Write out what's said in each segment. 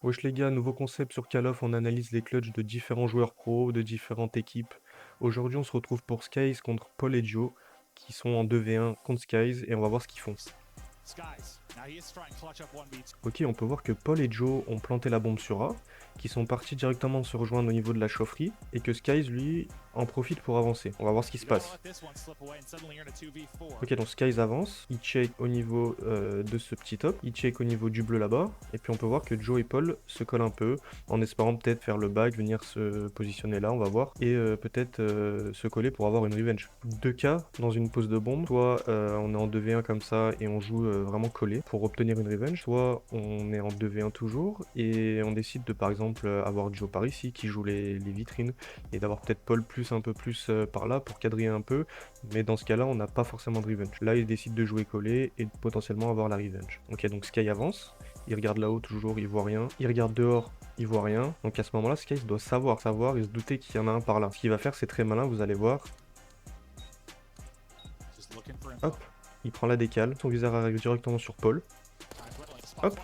Wesh les gars, nouveau concept sur Call of, on analyse les clutches de différents joueurs pros, de différentes équipes. Aujourd'hui, on se retrouve pour Skies contre Paul et Joe, qui sont en 2v1 contre Skies, et on va voir ce qu'ils font. Ok, on peut voir que Paul et Joe ont planté la bombe sur A, qui sont partis directement se rejoindre au niveau de la chaufferie, et que Skies, lui, en profite pour avancer. On va voir ce qui se passe. Ok, donc Skies avance, il check au niveau de ce petit top, il check au niveau du bleu là-bas, et puis on peut voir que Joe et Paul se collent un peu, en espérant peut-être faire le back, venir se positionner là, on va voir, et peut-être se coller pour avoir une revenge. 2 cas dans une pause de bombe, soit on est en 2v1 comme ça et on joue vraiment collé pour obtenir une revenge, soit on est en 2v1 toujours et on décide de par exemple avoir Joe par ici qui joue les vitrines et d'avoir peut-être Paul plus un peu plus par là pour quadriller un peu, mais dans ce cas-là on n'a pas forcément de revenge. Là il décide de jouer collé et de potentiellement avoir la revenge. Ok, donc Sky avance, il regarde là-haut toujours, il voit rien, il regarde dehors, il voit rien. Donc à ce moment-là, Sky doit savoir et se douter qu'il y en a un par là. Ce qu'il va faire, c'est très malin, vous allez voir. Hop, il prend la décale, son viseur arrive directement sur Paul. Hop,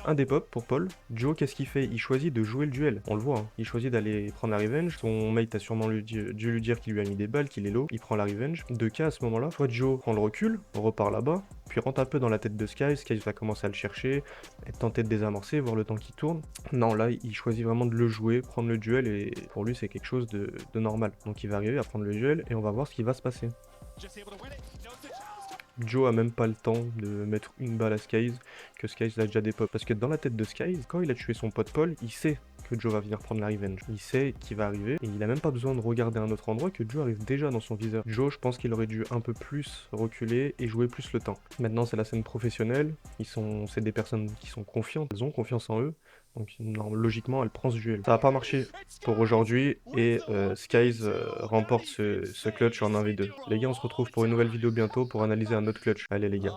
un dépop pour Paul. Joe, qu'est-ce qu'il fait? Il choisit de jouer le duel. On le voit, hein. Il choisit d'aller prendre la revenge. Son mate a sûrement dû lui dire qu'il lui a mis des balles, qu'il est low. Il prend la revenge. 2 cas à ce moment-là. Soit Joe prend le recul, repart là-bas, puis rentre un peu dans la tête de Sky. Sky va commencer à le chercher, tenter de désamorcer, voir le temps qui tourne. Non, là, il choisit vraiment de le jouer, prendre le duel, et pour lui, c'est quelque chose de normal. Donc il va arriver à prendre le duel, et on va voir ce qui va se passer. Joe a même pas le temps de mettre une balle à Skies, que Skies a déjà des pop. Parce que dans la tête de Skies, quand il a tué son pote Paul, il sait que Joe va venir prendre la revenge. Il sait qu'il va arriver, et il a même pas besoin de regarder un autre endroit, que Joe arrive déjà dans son viseur. Joe, je pense qu'il aurait dû un peu plus reculer et jouer plus le temps. Maintenant, c'est la scène professionnelle, c'est des personnes qui sont confiantes, elles ont confiance en eux, donc non, logiquement, elle prend ce duel. Ça n'a pas marché pour aujourd'hui et Skies remporte ce clutch en 1v2. Les gars, on se retrouve pour une nouvelle vidéo bientôt pour analyser un autre clutch. Allez les gars.